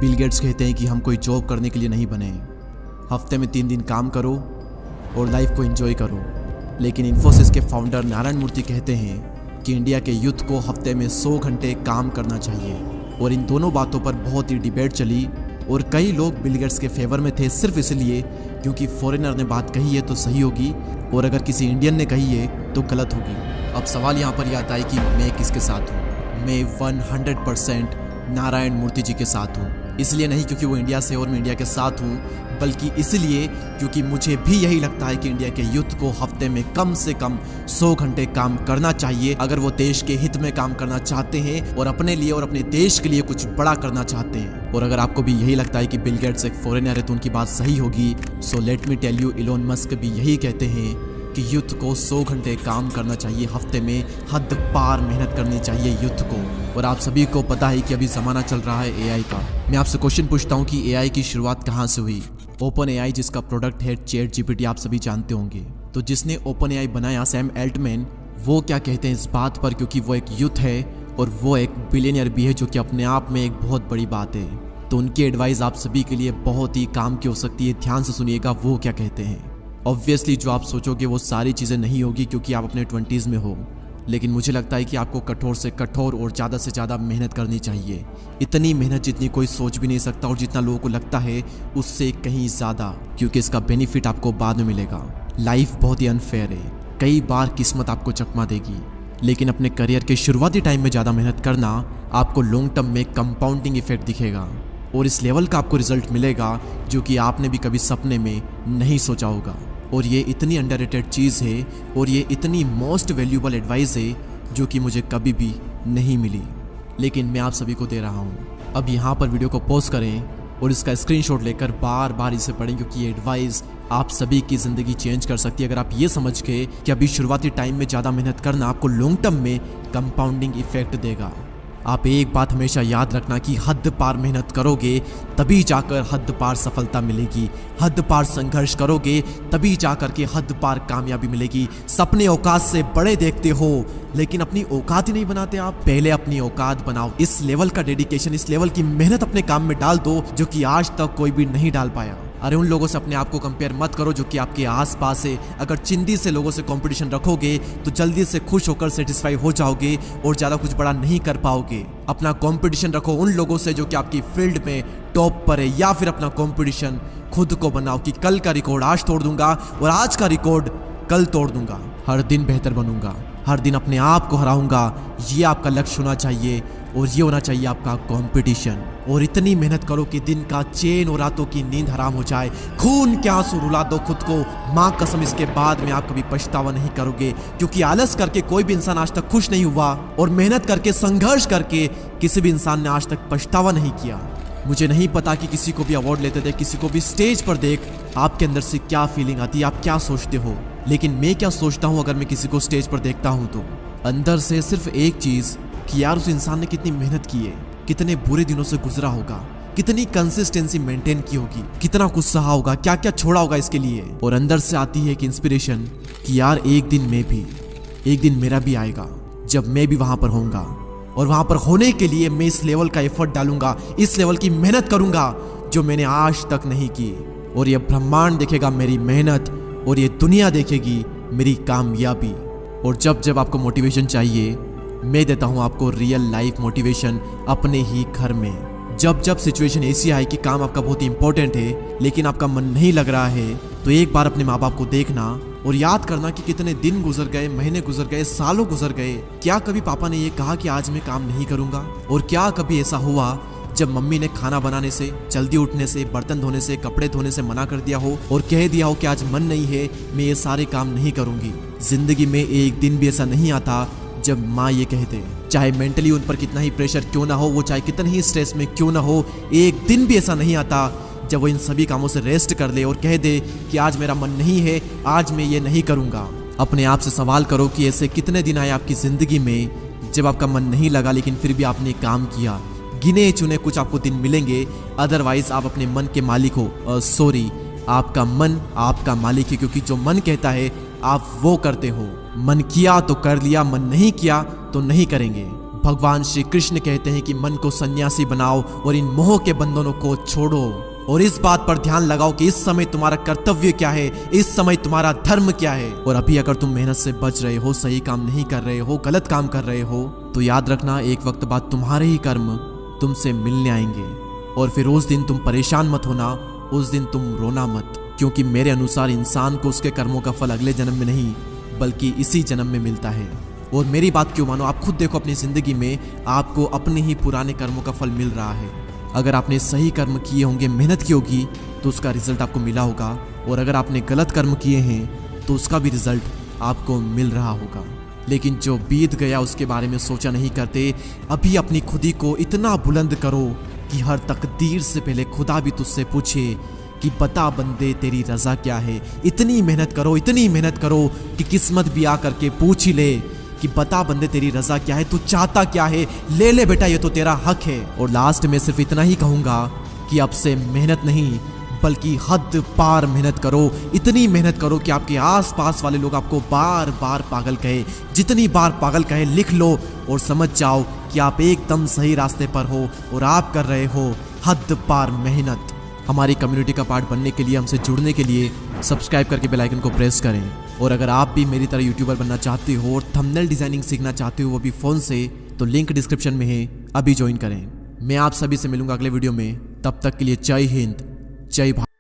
Bill Gates कहते हैं कि हम कोई जॉब करने के लिए नहीं बने, हफ्ते में 3 दिन काम करो और लाइफ को एंजॉय करो। लेकिन इन्फोसिस के फाउंडर नारायण मूर्ति कहते हैं कि इंडिया के यूथ को हफ्ते में 100 घंटे काम करना चाहिए। और इन दोनों बातों पर बहुत ही डिबेट चली और कई लोग बिल गेट्स के फेवर में थे सिर्फ इसलिए क्योंकि फॉरेनर ने बात कही है तो सही होगी और अगर किसी इंडियन ने कही है तो गलत होगी। अब सवाल यहाँ पर यह आता है कि मैं किसके साथ हूँ। मैं 100% नारायण मूर्ति जी के साथ हूँ। इसलिए नहीं क्योंकि वो इंडिया से और मैं इंडिया के साथ हूँ, बल्कि इसलिए क्योंकि मुझे भी यही लगता है कि इंडिया के यूथ को हफ्ते में कम से कम 100 घंटे काम करना चाहिए अगर वो देश के हित में काम करना चाहते हैं और अपने लिए और अपने देश के लिए कुछ बड़ा करना चाहते हैं। और अगर आपको भी यही लगता है कि बिल गेट्स एक फॉरेनर है तो उनकी बात सही होगी, so let me tell you, Elon Musk भी यही कहते हैं कि यूथ को 100 घंटे काम करना चाहिए हफ्ते में, हद पार मेहनत करनी चाहिए यूथ को। और आप सभी को पता है कि अभी ज़माना चल रहा है एआई का। मैं आपसे क्वेश्चन पूछता हूँ कि एआई की शुरुआत कहाँ से हुई। ओपन एआई जिसका प्रोडक्ट है चैट जीपीटी, आप सभी जानते होंगे। तो जिसने ओपन एआई बनाया सैम एल्टमैन, वो क्या कहते हैं इस बात पर, क्योंकि वो एक यूथ है और वो एक बिलियनियर भी है, जो कि अपने आप में एक बहुत बड़ी बात है। तो उनकी एडवाइस आप सभी के लिए बहुत ही काम की हो सकती है। ध्यान से सुनिएगा वो क्या कहते हैं। ऑब्वियसली जो आप सोचोगे वो सारी चीज़ें नहीं होगी क्योंकि आप अपने 20s में हो, लेकिन मुझे लगता है कि आपको कठोर से कठोर और ज़्यादा से ज़्यादा मेहनत करनी चाहिए। इतनी मेहनत जितनी कोई सोच भी नहीं सकता और जितना लोगों को लगता है उससे कहीं ज़्यादा, क्योंकि इसका बेनिफिट आपको बाद में मिलेगा। लाइफ बहुत ही अनफेयर है, कई बार किस्मत आपको चकमा देगी, लेकिन अपने करियर के शुरुआती टाइम में ज़्यादा मेहनत करना आपको लॉन्ग टर्म में कंपाउंडिंग इफेक्ट दिखेगा और इस लेवल का आपको रिजल्ट मिलेगा जो कि आपने भी कभी सपने में नहीं सोचा होगा। और ये इतनी अंडररेटेड चीज़ है और ये इतनी मोस्ट वैल्यूएबल एडवाइस है जो कि मुझे कभी भी नहीं मिली, लेकिन मैं आप सभी को दे रहा हूँ। अब यहाँ पर वीडियो को पॉज करें और इसका स्क्रीनशॉट लेकर बार बार इसे पढ़ें, क्योंकि ये एडवाइस आप सभी की ज़िंदगी चेंज कर सकती है अगर आप ये समझ के कि अभी शुरुआती टाइम में ज़्यादा मेहनत करना आपको लॉन्ग टर्म में कंपाउंडिंग इफेक्ट देगा। आप एक बात हमेशा याद रखना कि हद पार मेहनत करोगे तभी जाकर हद पार सफलता मिलेगी, हद पार संघर्ष करोगे तभी जाकर के हद पार कामयाबी मिलेगी। सपने औकात से बड़े देखते हो लेकिन अपनी औकात ही नहीं बनाते आप। पहले अपनी औकात बनाओ। इस लेवल का डेडिकेशन, इस लेवल की मेहनत अपने काम में डाल दो जो कि आज तक कोई भी नहीं डाल पाया। अरे उन लोगों से अपने आप को कंपेयर मत करो जो कि आपके आसपास है। अगर चिंदी से लोगों से कंपटीशन रखोगे तो जल्दी से खुश होकर सेटिस्फाई हो जाओगे और ज़्यादा कुछ बड़ा नहीं कर पाओगे। अपना कंपटीशन रखो उन लोगों से जो कि आपकी फील्ड में टॉप पर है, या फिर अपना कंपटीशन खुद को बनाओ कि कल का रिकॉर्ड आज तोड़ दूंगा और आज का रिकॉर्ड कल तोड़ दूंगा। हर दिन बेहतर बनूंगा, हर दिन अपने आप को हराऊंगा। ये आपका लक्ष्य होना चाहिए और ये होना चाहिए आपका कंपटीशन। और इतनी मेहनत करो कि दिन का चैन और रातों की नींद हराम हो जाए। खून के आंसू रुला दो खुद को, माँ कसम इसके बाद में आप कभी पछतावा नहीं करोगे, क्योंकि आलस करके कोई भी इंसान आज तक खुश नहीं हुआ और मेहनत करके, संघर्ष करके किसी भी इंसान ने आज तक पछतावा नहीं किया। मुझे नहीं पता कि किसी को भी अवार्ड लेते थे, किसी को भी स्टेज पर देख आपके अंदर से क्या फीलिंग आती है, आप क्या सोचते हो। लेकिन मैं क्या सोचता हूँ अगर मैं किसी को स्टेज पर देखता हूँ तो अंदर से सिर्फ एक चीज़ कि यार उस इंसान ने कितनी मेहनत की है, कितने बुरे दिनों से गुजरा होगा, कितनी कंसिस्टेंसी मेंटेन की होगी, कितना कुछ सहा होगा, क्या क्या छोड़ा होगा इसके लिए। और अंदर से आती है एक इंस्पिरेशन कि यार एक दिन मेरा भी आएगा जब मैं भी वहां पर होऊंगा और वहां पर होने के लिए मैं इस लेवल का एफर्ट डालूंगा, इस लेवल की मेहनत करूंगा जो मैंने आज तक नहीं की। और ये ब्रह्मांड देखेगा मेरी मेहनत और ये दुनिया देखेगी मेरी कामयाबी। और जब जब आपको मोटिवेशन चाहिए मैं देता हूं आपको रियल लाइफ मोटिवेशन अपने ही घर में। जब जब सिचुएशन ऐसी आए कि काम आपका बहुत ही इंपॉर्टेंट है लेकिन आपका मन नहीं लग रहा है, तो एक बार अपने माँ बाप को देखना और याद करना कि कितने दिन गुजर गए, महीने गुजर गए, सालों गुजर गए। क्या कभी पापा ने ये कहा कि आज मैं काम नहीं करूंगा? और क्या कभी ऐसा हुआ जब मम्मी ने खाना बनाने से, जल्दी उठने से, बर्तन धोने से, कपड़े धोने से मना कर दिया हो और कह दिया हो कि आज मन नहीं है, मैं ये सारे काम नहीं करूंगी? जिंदगी में एक दिन भी ऐसा नहीं आता जब माँ ये कहते, चाहे मेंटली उन पर कितना ही प्रेशर क्यों ना हो, वो चाहे कितने ही स्ट्रेस में क्यों ना हो, एक दिन भी ऐसा नहीं आता जब वो इन सभी कामों से रेस्ट कर ले और कह दे कि आज मेरा मन नहीं है, आज मैं ये नहीं करूंगा। अपने आप से सवाल करो कि ऐसे कितने दिन आए आपकी जिंदगी में जब आपका मन नहीं लगा लेकिन फिर भी आपने काम किया। गिने चुने कुछ आपको दिन मिलेंगे, अदरवाइज आप अपने मन के मालिक हो। सॉरी, आपका मन आपका मालिक है, क्योंकि जो मन कहता है आप वो करते हो। मन किया तो कर लिया, मन नहीं किया तो नहीं करेंगे। भगवान श्री कृष्ण कहते हैं कि मन को सन्यासी बनाओ और इन मोह के बंधनों को छोड़ो। और इस बात पर ध्यान लगाओ कि इस समय तुम्हारा कर्तव्य क्या है, इस समय तुम्हारा धर्म क्या है। और अभी अगर तुम मेहनत से बच रहे हो, सही काम नहीं कर रहे हो, गलत काम कर रहे हो, तो याद रखना एक वक्त बाद तुम्हारे ही कर्म तुमसे मिलने आएंगे। और फिर उस दिन तुम परेशान मत होना, उस दिन तुम रोना मत, क्योंकि मेरे अनुसार इंसान को उसके कर्मों का फल अगले जन्म में नहीं बल्कि इसी जन्म में मिलता है। और मेरी बात क्यों मानो, आप खुद देखो अपनी जिंदगी में आपको अपने ही पुराने कर्मों का फल मिल रहा है। अगर आपने सही कर्म किए होंगे, मेहनत की होगी, तो उसका रिजल्ट आपको मिला होगा। और अगर आपने गलत कर्म किए हैं तो उसका भी रिजल्ट आपको मिल रहा होगा। लेकिन जो बीत गया उसके बारे में सोचा नहीं करते। अभी अपनी खुदी को इतना बुलंद करो कि हर तकदीर से पहले खुदा भी तुझसे पूछे कि बता बंदे तेरी रजा क्या है। इतनी मेहनत करो, इतनी मेहनत करो कि किस्मत भी आकर के पूछ ही ले कि बता बंदे तेरी रजा क्या है, तू चाहता क्या है, ले ले बेटा, ये तो तेरा हक है। और लास्ट में सिर्फ इतना ही कहूंगा कि अब से मेहनत नहीं बल्कि हद पार मेहनत करो। इतनी मेहनत करो कि आपके आसपास वाले लोग आपको बार बार पागल कहे। जितनी बार पागल कहे लिख लो और समझ जाओ कि आप एकदम सही रास्ते पर हो और आप कर रहे हो हद पार मेहनत। हमारी कम्युनिटी का पार्ट बनने के लिए, हमसे जुड़ने के लिए सब्सक्राइब करके बेल आइकन को प्रेस करें। और अगर आप भी मेरी तरह यूट्यूबर बनना चाहते हो और थंबनेल डिजाइनिंग सीखना चाहते हो वो भी फ़ोन से, तो लिंक डिस्क्रिप्शन में है, अभी ज्वाइन करें। मैं आप सभी से मिलूंगा अगले वीडियो में। तब तक के लिए जय हिंद, जय भारत।